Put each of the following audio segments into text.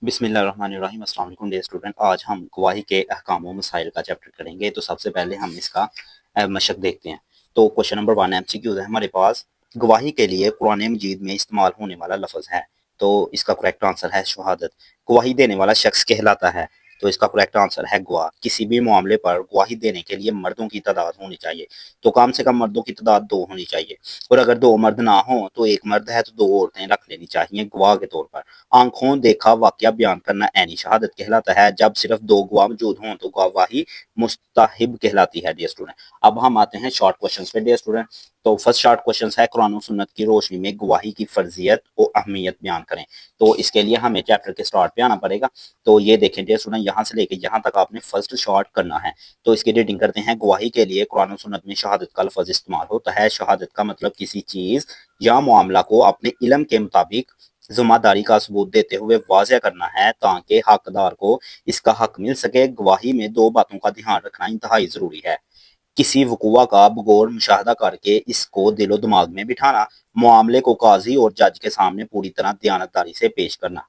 बिस्मिल्लाहिर्रहमानिर्रहीम। अस्सलाम वालेकुम डियर स्टूडेंट। आज हम गवाही के अहकाम व मसाइल का चैप्टर करेंगे। तो सबसे पहले हम इसका मशक देखते हैं। तो क्वेश्चन नंबर 1 एमसीक्यूज है हमारे पास। गवाही के लिए कुरान मजीद में इस्तेमाल होने वाला लफ्ज़ है। तो इसका करेक्ट आंसर है शहादत। गवाही देने वाला शख्स कहलाता है। तो इसका करेक्ट आंसर है गवाह। किसी भी मामले पर गवाही देने के लिए मर्दों की तादाद होनी चाहिए। तो कम से कम मर्दों की तादाद 2 होनी चाहिए। और अगर 2 मर्द ना हो तो एक मर्द है तो 2 औरतें रख लेनी चाहिए गवाह के तौर पर। आंखों देखा वाकया बयान करना ऐनी शहादत कहलाता है। जब सिर्फ 2 गवाह मौजूद हों तो गवाही मुस्तहिब कहलाती है डियर स्टूडेंट। अब हम आते हैं शॉर्ट क्वेश्चंस पे डियर स्टूडेंट। तो फर्स्ट शॉर्ट क्वेश्चन है कुरान और सुन्नत की रोशनी में गवाही की फर्जियत और अहमियत बयान करें। तो इसके लिए हमें चैप्टर के स्टार्ट पे आना पड़ेगा। तो ये देखें डियर स्टूडेंट, यहाँ से लेके यहाँ तक आपने फर्स्ट शॉर्ट करना है। तो इसकी रीडिंग करते हैं। गवाही के लिए कुरान और सुन्नत में शहादत का लफ्ज इस्तेमाल होता है। शहादत का मतलब किसी चीज या मामला को अपने इल्म के मुताबिक ज़िम्मेदारी का सबूत देते हुए वाज़ेह करना है ताकि हकदार को इसका हक मिल सके। गवाही में 2 बातों का ध्यान रखना इंतहाई ज़रूरी है। किसी वक़ूआ का बगौर मुशाहदा करके इसको दिलो दिमाग में बिठाना, मामले को काज़ी और जज के सामने पूरी तरह दयानतदारी से पेश करना।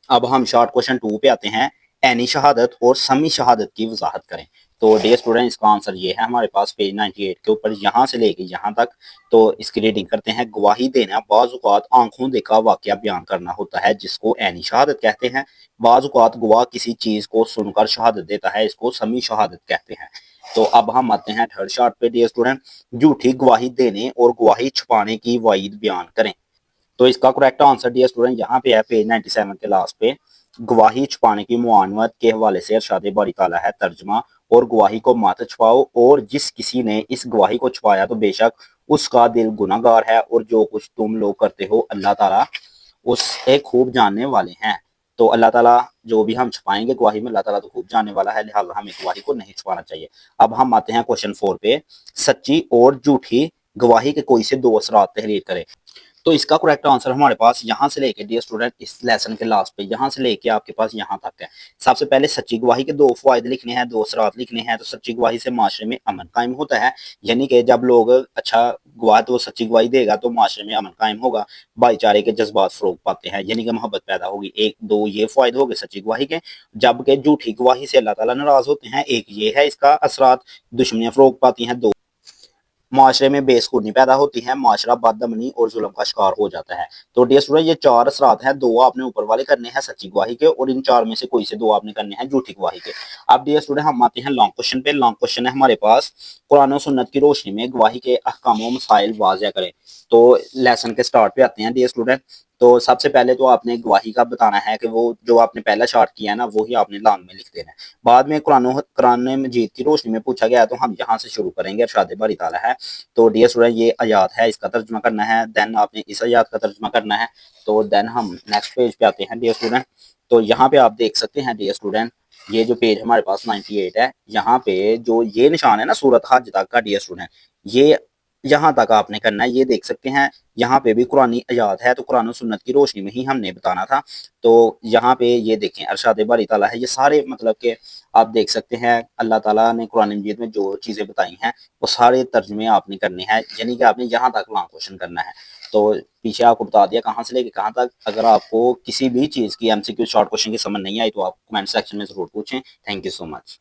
अब हम शॉर्ट क्वेश्चन 2 पे आते हैं। ऐनी शहादत और समी शहादत की वजाहत करें। तो डियर स्टूडेंट, इसका आंसर ये है हमारे पास पेज 98 के ऊपर, यहाँ से लेके यहाँ तक। तो इसकी रीडिंग करते हैं। गवाही देना बाज़ औक़ात आंखों देखा वाकया बयान करना होता है जिसको ऐनी शहादत कहते हैं। बाज़ औक़ात गवाह किसी चीज़ को सुनकर शहादत देता है, इसको समी शहादत कहते हैं। तो अब हम आते हैं थर्ड शॉर्ट पे डियर स्टूडेंट। झूठी गवाही देने और गवाही छुपाने की वईद बयान करें। तो इसका करेक्ट आंसर डियर स्टूडेंट यहाँ पे है पेज 97 के लास्ट पे। गवाही छुपाने की मुआनवत के हवाले से इरशाद बारी ताला है तर्जुमा, और गवाही को मत छुपाओ, और जिस किसी ने इस गवाही को छुपाया तो बेशक उसका दिल गुनाहगार है, और जो कुछ तुम लोग करते हो अल्लाह ताला उससे खूब जानने वाले हैं। तो अल्लाह ताला जो भी हम छुपाएंगे गवाही में, अल्लाह ताला तो खूब जानने वाला है, लिहाजा हमें गवाही को नहीं छुपाना चाहिए। अब हम आते हैं क्वेश्चन 4 पे। सच्ची और झूठी गवाही के कोई से 2 असरात तहरीर करें। तो इसका करेक्ट आंसर हमारे पास यहाँ से लेके डियर स्टूडेंट इस लेसन के लास्ट पे यहाँ से लेके आपके पास यहाँ तक है। सबसे पहले सच्ची गवाही के 2 फायदे लिखने हैं, 2 असरात लिखने हैं। तो सच्ची गवाही से माशरे में अमन कायम होता है, यानी कि जब लोग अच्छा गवाह तो सच्ची गवाही देगा तो माशरे में अमन कायम होगा, भाईचारे के जज्बात फरोग पाते हैं, यानी कि मोहब्बत पैदा होगी। 1 2 ये फायदे हो गए सच्ची गवाही के। जबकि झूठी गवाही से अल्लाह ताला नाराज होते हैं, एक ये है इसका असरात। दुश्मनियां फरोग पाती हैं। 2 माशरे में बेसुकूनी पैदा होती है, माशरा बदअमनी और जुल्म का शिकार हो जाता है। तो डियर स्टूडेंट, ये 4 असरात हैं। 2 आपने ऊपर वाले करने हैं सच्ची गवाही के, और इन 4 में से कोई से 2 आपने करने हैं झूठी गवाही के। अब डियर स्टूडेंट हम आते हैं लॉन्ग क्वेश्चन पे। लॉन्ग क्वेश्चन है हमारे पास। कुरान और सुन्नत की रोशनी में गवाही के अहकाम व मसाइल वाज़ेह करें। तो लेसन के स्टार्ट पे आते हैं डियर स्टूडेंट। तो सबसे पहले तो आपने गवाही का बताना है कि वो जो आपने पहला शॉर्ट किया है ना, वो ही आपने लॉन्ग में लिख देना है। बाद में कुरान मजीद की रोशनी में पूछा गया, तो हम यहाँ से शुरू करेंगे। इरशाद बारी ताला है। तो डियर स्टूडेंट, ये आयात है, इसका तर्जुमा करना है, देन आपने इस आयात का तर्जुमा करना है। तो देन हम नेक्स्ट पेज पे आते हैं डियर स्टूडेंट। तो यहाँ पे आप देख सकते हैं डियर स्टूडेंट, ये जो पेज हमारे पास 98 है, यहाँ पे जो ये निशान है ना सूरत हज तक का डियर स्टूडेंट, ये यहाँ तक आपने करना है। ये देख सकते हैं यहाँ पे भी कुरानी आयात है, तो कुरान और सुन्नत की रोशनी में ही हमने बताना था। तो यहाँ पे ये देखें अरशाद बारी ताला है, ये सारे मतलब के आप देख सकते हैं अल्लाह ताला ने कुरान मजीद में जो चीज़ें बताई हैं वो सारे तर्जुमे आपने करने हैं, यानी कि आपने यहाँ तक लॉन्ग क्वेश्चन करना है। तो पीछे आपको बता दिया कहाँ से लेके कहाँ तक। अगर आपको किसी भी चीज़ की एमसीक्यू शॉर्ट क्वेश्चन की समझ नहीं आई तो आप कमेंट सेक्शन में ज़रूर पूछें। Thank you so much.